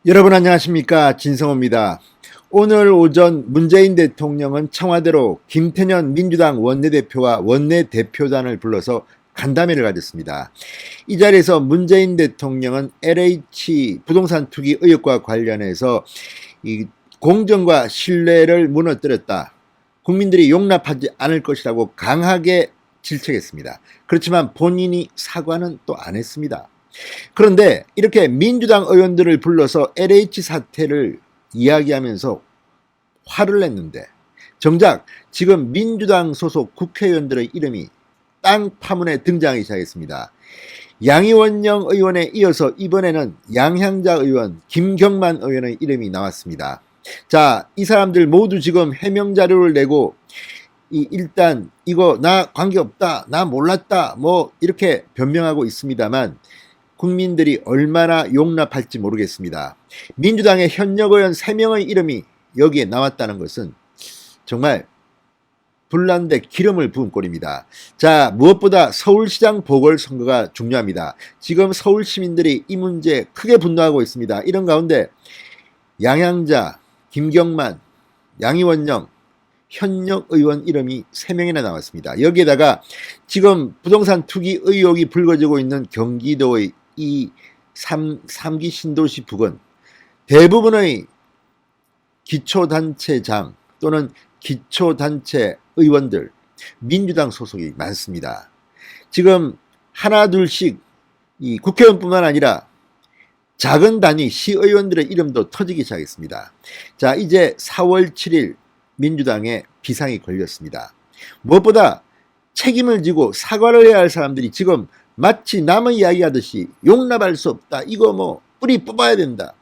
여러분 안녕하십니까, 진성호입니다. 오늘 오전 문재인 대통령은 청와대로 김태년 민주당 원내대표와 원내대표단을 불러서 간담회를 가졌습니다. 이 자리에서 문재인 대통령은 LH 부동산 투기 의혹과 관련해서 이 공정과 신뢰를 무너뜨렸다, 국민들이 용납하지 않을 것이라고 강하게 질책했습니다. 그렇지만 본인이 사과는 또 안 했습니다. 그런데 이렇게 민주당 의원들을 불러서 LH 사태를 이야기하면서 화를 냈는데, 정작 지금 민주당 소속 국회의원들의 이름이 땅 파문에 등장하기 시작했습니다. 양이원영 의원에 이어서 이번에는 양향자 의원, 김경만 의원의 이름이 나왔습니다. 자, 이 사람들 모두 지금 해명 자료를 내고 일단 이거 나 관계없다, 나 몰랐다, 뭐 이렇게 변명하고 있습니다만 국민들이 얼마나 용납할지 모르겠습니다. 민주당의 현역 의원 3명의 이름이 여기에 나왔다는 것은 정말 불난데 기름을 부은 꼴입니다. 자, 무엇보다 서울시장 보궐선거가 중요합니다. 지금 서울 시민들이 이 문제에 크게 분노하고 있습니다. 이런 가운데 양향자, 김경만, 양이원영, 현역 의원 이름이 3명이나 나왔습니다. 여기에다가 지금 부동산 투기 의혹이 불거지고 있는 경기도의 이 3기 신도시 부근 대부분의 기초단체장 또는 기초단체 의원들, 민주당 소속이 많습니다. 지금 하나 둘씩 이 국회의원뿐만 아니라 작은 단위 시의원들의 이름도 터지기 시작했습니다. 자, 이제 4월 7일 민주당에 비상이 걸렸습니다. 무엇보다 책임을 지고 사과를 해야 할 사람들이 지금 마치 남의 이야기하듯이 용납할 수 없다, 이거 뭐 뿌리 뽑아야 된다.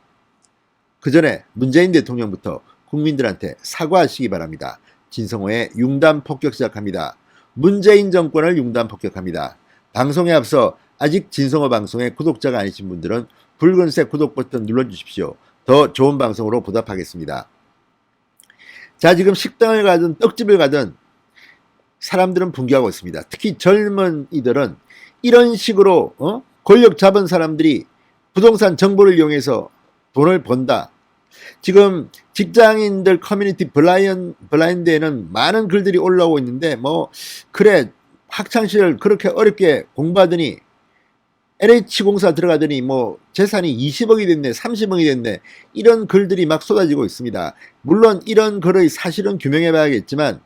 그 전에 문재인 대통령부터 국민들한테 사과하시기 바랍니다. 진성호의 융단 폭격 시작합니다. 문재인 정권을 융단 폭격합니다. 방송에 앞서 아직 진성호 방송의 구독자가 아니신 분들은 붉은색 구독 버튼 눌러주십시오. 더 좋은 방송으로 보답하겠습니다. 자, 지금 식당을 가든 떡집을 가든 사람들은 분개하고 있습니다. 특히 젊은이들은 이런 식으로 권력 잡은 사람들이 부동산 정보를 이용해서 돈을 번다. 지금 직장인들 커뮤니티 블라인드에는 많은 글들이 올라오고 있는데, 뭐 그래 학창시절 그렇게 어렵게 공부하더니 LH공사 들어가더니 뭐 재산이 20억이 됐네, 30억이 됐네, 이런 글들이 막 쏟아지고 있습니다. 물론 이런 글의 사실은 규명해 봐야겠지만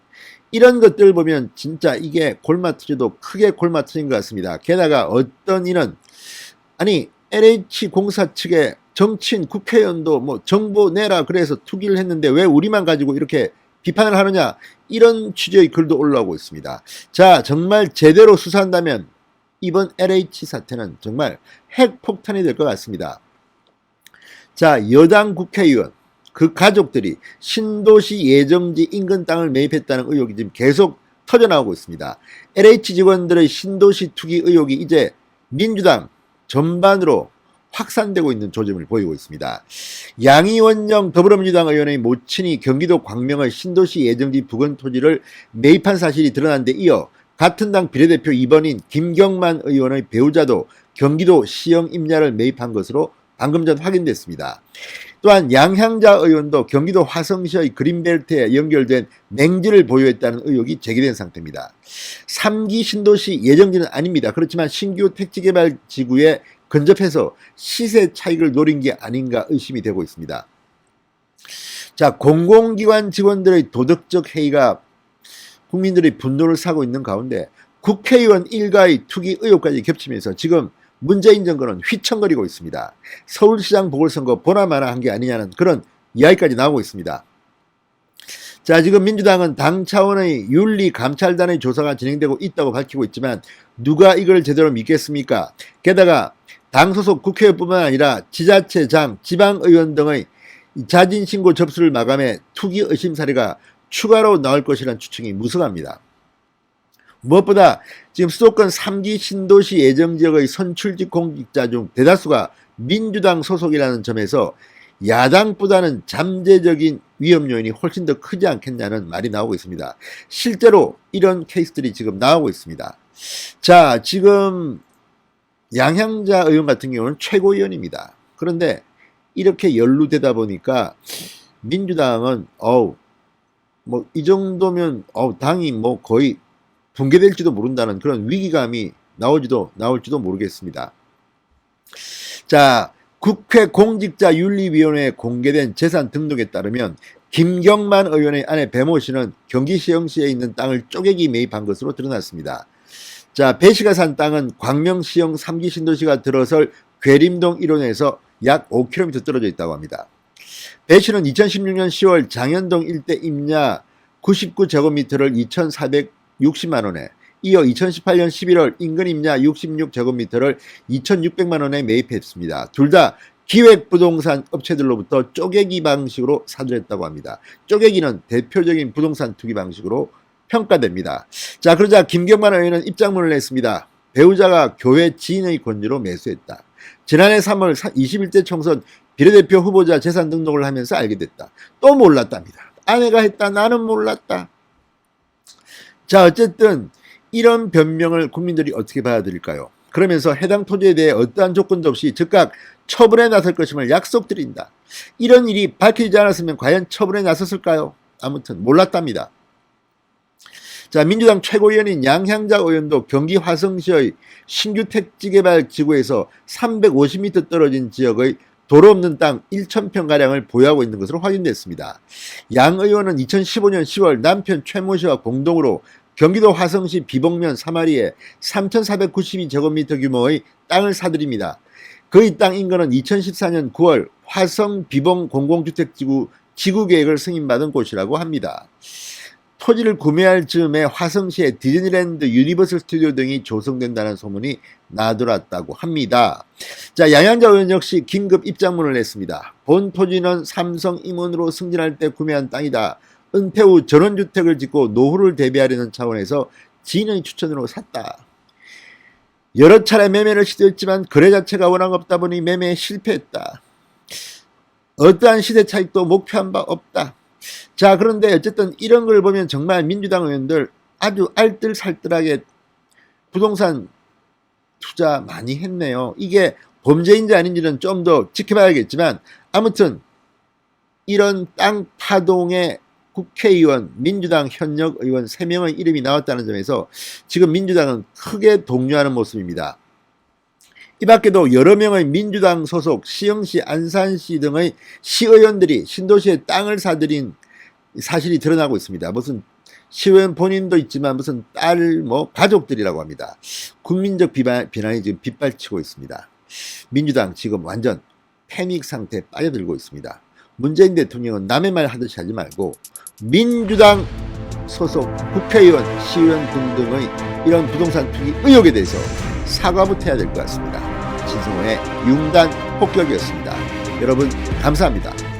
이런 것들 보면 진짜 이게 골마트려도 크게 골마트인 것 같습니다. 게다가 어떤 이는 아니 LH공사 측에 정치인 국회의원도 뭐 정보 내라 그래서 투기를 했는데 왜 우리만 가지고 이렇게 비판을 하느냐, 이런 취지의 글도 올라오고 있습니다. 자, 정말 제대로 수사한다면 이번 LH 사태는 정말 핵폭탄이 될 것 같습니다. 자, 여당 국회의원 그 가족들이 신도시 예정지 인근 땅을 매입했다는 의혹이 지금 계속 터져나오고 있습니다. LH 직원들의 신도시 투기 의혹이 이제 민주당 전반으로 확산되고 있는 조짐을 보이고 있습니다. 양이원영 더불어민주당 의원의 모친이 경기도 광명의 신도시 예정지 부근 토지를 매입한 사실이 드러난 데 이어 같은 당 비례대표 2번인 김경만 의원의 배우자도 경기도 시형 임야를 매입한 것으로 방금 전 확인됐습니다. 또한 양향자 의원도 경기도 화성시의 그린벨트에 연결된 맹지를 보유했다는 의혹이 제기된 상태입니다. 3기 신도시 예정지는 아닙니다. 그렇지만 신규 택지개발지구에 근접해서 시세 차익을 노린 게 아닌가 의심이 되고 있습니다. 자, 공공기관 직원들의 도덕적 해이가 국민들의 분노를 사고 있는 가운데 국회의원 일가의 투기 의혹까지 겹치면서 지금 문재인 정권은 휘청거리고 있습니다. 서울시장 보궐선거 보나마나 한 게 아니냐는 그런 이야기까지 나오고 있습니다. 자, 지금 민주당은 당 차원의 윤리감찰단의 조사가 진행되고 있다고 밝히고 있지만 누가 이걸 제대로 믿겠습니까? 게다가 당 소속 국회의원뿐만 아니라 지자체장, 지방의원 등의 자진신고 접수를 마감해 투기 의심 사례가 추가로 나올 것이라는 추측이 무성합니다. 무엇보다 지금 수도권 3기 신도시 예정지역의 선출직 공직자 중 대다수가 민주당 소속이라는 점에서 야당보다는 잠재적인 위험 요인이 훨씬 더 크지 않겠냐는 말이 나오고 있습니다. 실제로 이런 케이스들이 지금 나오고 있습니다. 자, 지금 양향자 의원 같은 경우는 최고위원입니다. 그런데 이렇게 연루되다 보니까 민주당은 뭐 이 정도면 당이 뭐 거의 붕괴될지도 모른다는 그런 위기감이 나올지도 모르겠습니다. 자, 국회 공직자윤리위원회에 공개된 재산 등록에 따르면 김경만 의원의 아내 배모 씨는 경기시흥시에 있는 땅을 쪼개기 매입한 것으로 드러났습니다. 자, 배 씨가 산 땅은 광명시형 3기 신도시가 들어설 괴림동 1호에서 약 5km 떨어져 있다고 합니다. 배 씨는 2016년 10월 장현동 일대 임야 99제곱미터를 2,460만원에, 이어 2018년 11월 인근 임야 66제곱미터를 2,600만원에 매입했습니다. 둘 다 기획부동산 업체들로부터 쪼개기 방식으로 사들였다고 합니다. 쪼개기는 대표적인 부동산 투기 방식으로 평가됩니다. 자, 그러자 김경만 의원은 입장문을 냈습니다. 배우자가 교회 지인의 권유로 매수했다. 지난해 3월 21대 총선 비례대표 후보자 재산 등록을 하면서 알게 됐다. 또 몰랐답니다. 아내가 했다. 나는 몰랐다. 자, 어쨌든 이런 변명을 국민들이 어떻게 받아들일까요? 그러면서 해당 토지에 대해 어떠한 조건도 없이 즉각 처분에 나설 것임을 약속드린다. 이런 일이 밝혀지지 않았으면 과연 처분에 나섰을까요? 아무튼 몰랐답니다. 자, 민주당 최고위원인 양향자 의원도 경기 화성시의 신규 택지개발 지구에서 350m 떨어진 지역의 도로 없는 땅 1,000평가량을 보유하고 있는 것으로 확인됐습니다. 양 의원은 2015년 10월 남편 최모 씨와 공동으로 경기도 화성시 비봉면 3마리에 3,492제곱미터 규모의 땅을 사들입니다. 그의 땅 인근은 2014년 9월 화성 비봉 공공주택지구 지구계획을 승인받은 곳이라고 합니다. 토지를 구매할 즈음에 화성시에 디즈니랜드, 유니버설 스튜디오 등이 조성된다는 소문이 나돌았다고 합니다. 자, 양양자 의원 역시 긴급 입장문을 냈습니다. 본 토지는 삼성 임원으로 승진할 때 구매한 땅이다. 은퇴 후 전원주택을 짓고 노후를 대비하려는 차원에서 지인의 추천으로 샀다. 여러 차례 매매를 시도했지만 거래 자체가 워낙 없다 보니 매매에 실패했다. 어떠한 시대 차익도 목표한 바 없다. 자, 그런데 어쨌든 이런 걸 보면 정말 민주당 의원들 아주 알뜰살뜰하게 부동산 투자 많이 했네요. 이게 범죄인지 아닌지는 좀 더 지켜봐야겠지만 아무튼 이런 땅 파동의 국회의원, 민주당 현역 의원 3명의 이름이 나왔다는 점에서 지금 민주당은 크게 동요하는 모습입니다. 이 밖에도 여러 명의 민주당 소속 시흥시, 안산시 등의 시의원들이 신도시에 땅을 사들인 사실이 드러나고 있습니다. 무슨 시의원 본인도 있지만 무슨 딸 가족들이라고 합니다. 국민적 비난이 지금 빗발치고 있습니다. 민주당 지금 완전 패닉 상태에 빠져들고 있습니다. 문재인 대통령은 남의 말 하듯이 하지 말고 민주당 소속 국회의원, 시의원 등등의 이런 부동산 투기 의혹에 대해서 사과부터 해야 될 것 같습니다. 진성호의 융단 폭격이었습니다. 여러분 감사합니다.